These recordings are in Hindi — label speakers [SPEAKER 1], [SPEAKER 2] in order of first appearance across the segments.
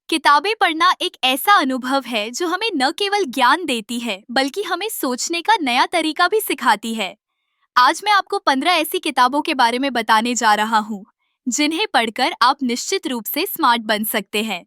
[SPEAKER 1] किताबें पढ़ना एक ऐसा अनुभव है जो हमें न केवल ज्ञान देती है बल्कि हमें सोचने का नया तरीका भी सिखाती है। आज मैं आपको 15 ऐसी किताबों के बारे में बताने जा रहा हूँ जिन्हें पढ़कर आप निश्चित रूप से स्मार्ट बन सकते हैं।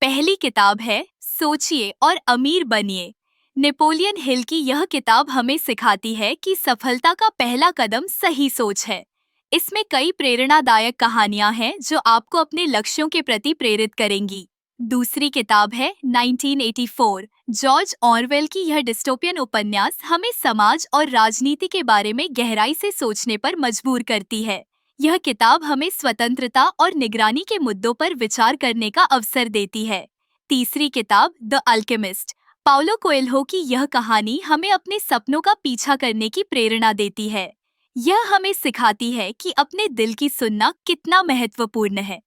[SPEAKER 1] पहली किताब है सोचिए और अमीर बनिए। नेपोलियन हिल की यह किताब हमें सिखाती है कि सफलता का पहला कदम सही सोच है। इसमें कई प्रेरणादायक कहानियां हैं जो आपको अपने लक्ष्यों के प्रति प्रेरित करेंगी। दूसरी किताब है 1984। जॉर्ज ऑरवेल की यह डिस्टोपियन उपन्यास हमें समाज और राजनीति के बारे में गहराई से सोचने पर मजबूर करती है। यह किताब हमें स्वतंत्रता और निगरानी के मुद्दों पर विचार करने का अवसर देती है। तीसरी किताब द अल्केमिस्ट। पाउलो कोएल्हो की यह कहानी हमें अपने सपनों का पीछा करने की प्रेरणा देती है। यह हमें सिखाती है कि अपने दिल की सुनना कितना महत्वपूर्ण है।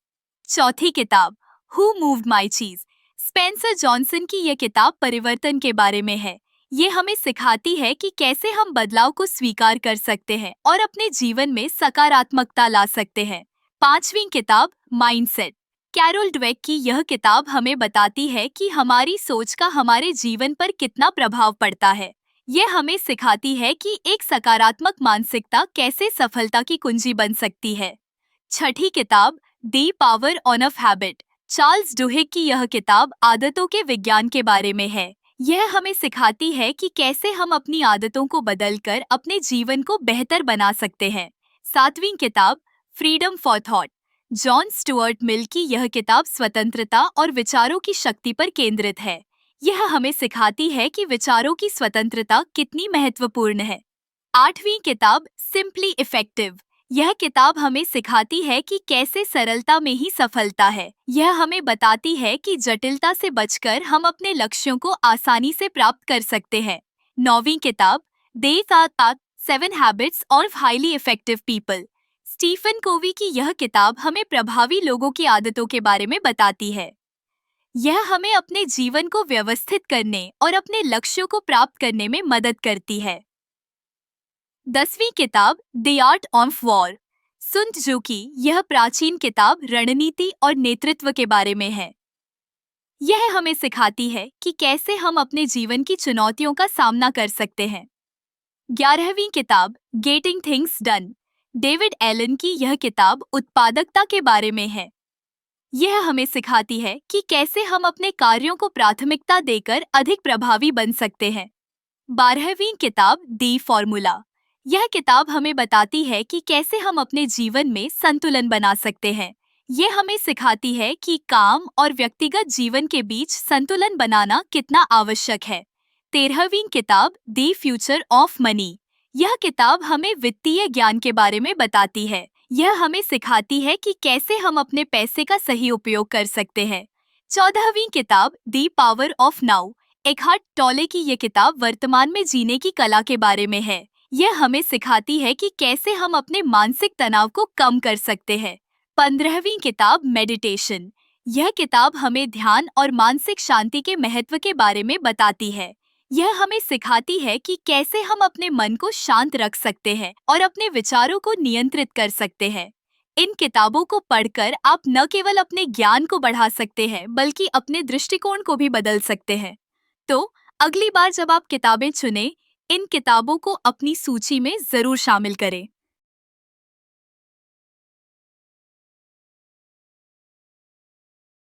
[SPEAKER 1] चौथी किताब हु मूव्ड माई चीज। स्पेंसर जॉनसन की यह किताब परिवर्तन के बारे में है। ये हमें सिखाती है कि कैसे हम बदलाव को स्वीकार कर सकते हैं और अपने जीवन में सकारात्मकता ला सकते हैं। पांचवी किताब माइंडसेट। कैरोल डवेक की यह किताब हमें बताती है कि हमारी सोच का हमारे जीवन पर कितना प्रभाव पड़ता है। यह हमें सिखाती है कि एक सकारात्मक मानसिकता कैसे सफलता की कुंजी बन सकती है। छठी किताब the power of habit. Charles Duhigg की यह किताब आदतों के विज्ञान के बारे में है। यह हमें सिखाती है कि कैसे हम अपनी आदतों को बदलकर अपने जीवन को बेहतर बना सकते हैं। सातवीं किताब freedom for thought. John Stuart Mill की यह किताब स्वतंत्रता और विचारों की शक्ति पर केंद्रित है। यह हमें सिखाती है कि विचारों की स्वतंत्रता कितनी महत्वपूर्ण है। आठवीं किताब सिंपली इफेक्टिव। यह किताब हमें सिखाती है कि कैसे सरलता में ही सफलता है। यह हमें बताती है कि जटिलता से बचकर हम अपने लक्ष्यों को आसानी से प्राप्त कर सकते हैं। नौवीं किताब दे तात 7 habits of highly effective people. Stephen Covey की यह किताब हमें प्रभावी लोगों की आदतों के बारे में बताती है। यह हमें अपने जीवन को व्यवस्थित करने और अपने लक्ष्यों को प्राप्त करने में मदद करती है। 10वीं किताब द आर्ट ऑफ वॉर। सुन त्जू की यह प्राचीन किताब रणनीति और नेतृत्व के बारे में है। यह हमें सिखाती है कि कैसे हम अपने जीवन की चुनौतियों का सामना कर सकते हैं। 11वीं किताब getting things done. David Allen की यह किताब उत्पादकता के बारे में है। यह हमें सिखाती है कि कैसे हम अपने कार्यों को प्राथमिकता देकर अधिक प्रभावी बन सकते हैं। 12वीं किताब दी फॉर्मूला। यह किताब हमें बताती है कि कैसे हम अपने जीवन में संतुलन बना सकते हैं। यह हमें सिखाती है कि काम और व्यक्तिगत जीवन के बीच संतुलन बनाना कितना आवश्यक है। 13वीं किताब द फ्यूचर ऑफ मनी। यह किताब हमें वित्तीय ज्ञान के बारे में बताती है। यह हमें सिखाती है कि कैसे हम अपने पैसे का सही उपयोग कर सकते हैं। 14वीं किताब द पावर ऑफ नाउ। एकहार्ट टॉले की यह किताब वर्तमान में जीने की कला के बारे में है। यह हमें सिखाती है कि कैसे हम अपने मानसिक तनाव को कम कर सकते हैं। 15वीं किताब मेडिटेशन। यह किताब हमें ध्यान और मानसिक शांति के महत्व के बारे में बताती है। यह हमें सिखाती है कि कैसे हम अपने मन को शांत रख सकते हैं और अपने विचारों को नियंत्रित कर सकते हैं। इन किताबों को पढ़कर आप न केवल अपने ज्ञान को बढ़ा सकते हैं बल्कि अपने दृष्टिकोण को भी बदल सकते हैं। तो अगली बार जब आप किताबें चुनें, इन किताबों को अपनी सूची में जरूर शामिल करें।